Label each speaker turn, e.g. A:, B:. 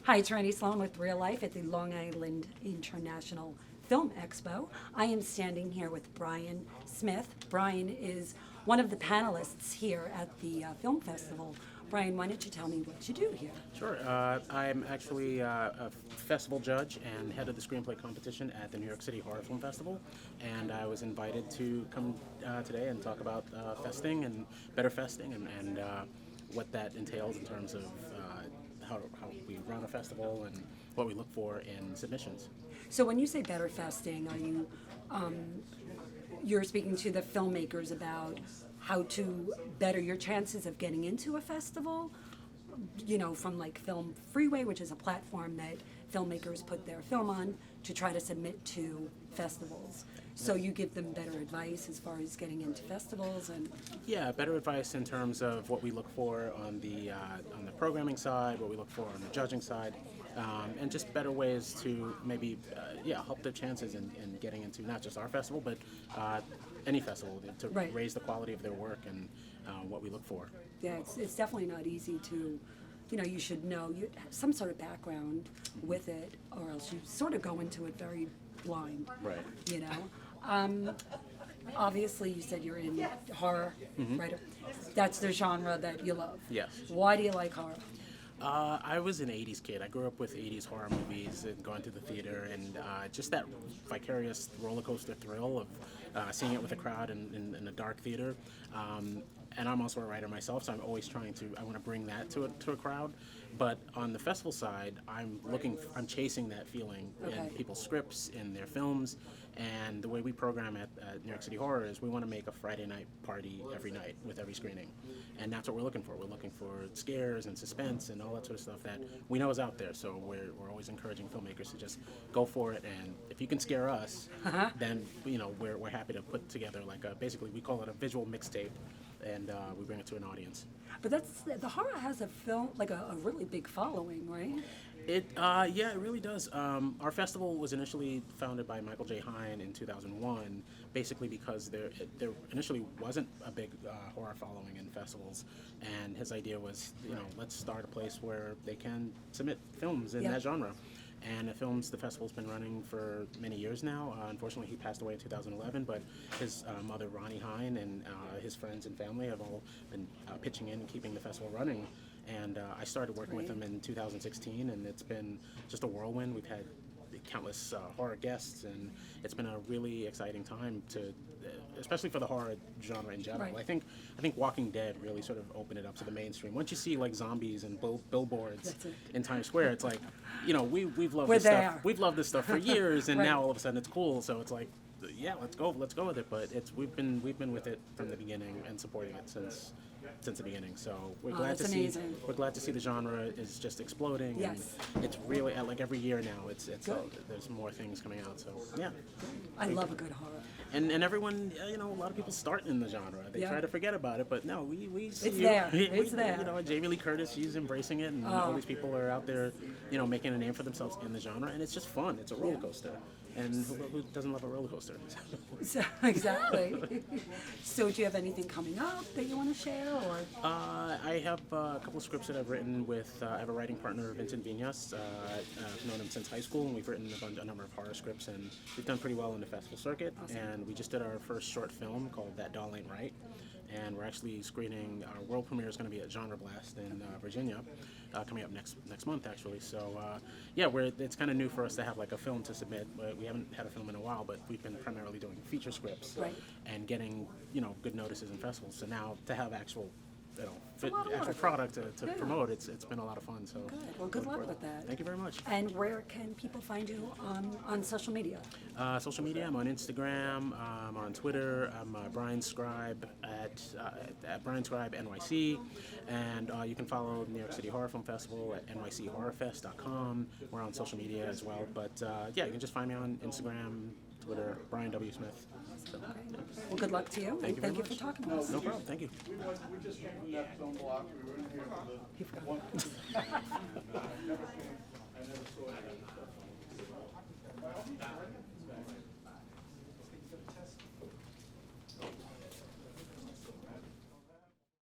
A: Hi, it's Randi Sloane with Real Life at the Long Island International Film Expo. I am standing here with Brian Smith. Brian is one of the panelists here at the film festival. Brian, why don't you tell me what you do here?
B: Sure. I'm actually a festival judge and head of the screenplay competition at the New York City Horror Film Festival, and I was invited to come today and talk about festing and better festing and what that entails in terms of how we run a festival and what we look for in submissions.
A: So when you say better festing, are you you're speaking to the filmmakers about how to better your chances of getting into a festival? You know, from like Film Freeway, which is a platform that filmmakers put their film on to try to submit to festivals. So you give them better advice as far as getting into festivals and.
B: Yeah, better advice in terms of what we look for on the programming side, what we look for on the judging side, and just better ways to maybe help their chances in getting into not just our festival but any festival to
A: Right.
B: raise the quality of their work and what we look for.
A: Yeah, it's definitely not easy to, you know, you should know, you have some sort of background with it, or else you sort of go into it very blind.
B: Right.
A: You know? Obviously, you said you're in horror, right? That's the genre that you love.
B: Yes.
A: Why do you like horror?
B: I was an 80s kid. I grew up with 80s horror movies and going to the theater, and just that vicarious roller coaster thrill of seeing it with a crowd in a dark theater. And I'm also a writer myself, so I'm always I want to bring that to a crowd. But on the festival side, I'm chasing that feeling in
A: Okay.
B: people's scripts, in their films, and the way we program at New York City Horror is we want to make a Friday night party every night with every screening. And that's what we're looking for. We're looking for scares and suspense and all that sort of stuff that we know is out there. So we're always encouraging filmmakers to just go for it. And if you can scare us, then we're happy to put together basically we call it a visual mixtape, and we bring it to an audience.
A: But the horror has a film, like a really big following, right?
B: It really does. Our festival was initially founded by Michael J. Hine in 2001, basically because there initially wasn't a big horror following in festivals, and his idea was, let's start a place where they can submit films in that genre. And the festival's been running for many years now. Unfortunately, he passed away in 2011, but his mother, Ronnie Hine, and his friends and family have all been pitching in and keeping the festival running. And I started working with him in 2016, and it's been just a whirlwind. We've had countless horror guests, and it's been a really exciting time especially for the horror genre in general.
A: Right.
B: I think Walking Dead really sort of opened it up to the mainstream. Once you see like zombies and billboards in Times Square, it's like, we've loved this stuff. We've loved this stuff for years, and
A: Right.
B: now all of a sudden it's cool. So it's like, yeah, let's go with it. But we've been with it from the beginning and supporting it since the beginning. So we're glad to see.
A: amazing.
B: We're glad to see the genre is just exploding.
A: Yes.
B: And it's really like every year now. There's more things coming out. So yeah.
A: I love a good horror.
B: And everyone, a lot of people start in the genre. They try to forget about it, but no, we see
A: It's
B: you.
A: there. It's there.
B: Jamie Lee Curtis, she's embracing it, and all these people are out there, making a name for themselves in the genre, and it's just fun. It's a roller coaster, and who doesn't love a roller coaster?
A: So, exactly. So do you have anything coming up that you want to share, or?
B: I have a couple of scripts that I've written with. I have a writing partner, Vincent Vinas. I've known him since high school, and we've written a number of horror scripts, and we've done pretty well in the festival circuit.
A: Awesome.
B: And we just did our first short film called That Doll Ain't Right, and we're actually screening. Our world premiere is going to be at Genre Blast in Virginia, coming up next month actually. So it's kind of new for us to have like a film to submit. We haven't had a film in a while, but we've been primarily doing feature scripts and getting good notices in festivals. So now to have actual product to promote, it's been a lot of fun. So
A: Good. Well, good luck with that.
B: Thank you very much.
A: And where can people find you on social media?
B: Social media, I'm on Instagram, I'm on Twitter, I'm Brian Scribe at Brian Scribe NYC, and you can follow the New York City Horror Film Festival at nychorrorfest.com. We're on social media as well, but you can just find me on Instagram, Twitter, Brian W. Smith. So,
A: Well, good luck to you.
B: Thank you very
A: for
B: much.
A: talking to us.
B: No problem. Thank you.
C: We just came from that film block. We were in here for
A: He forgot.
C: I never saw it.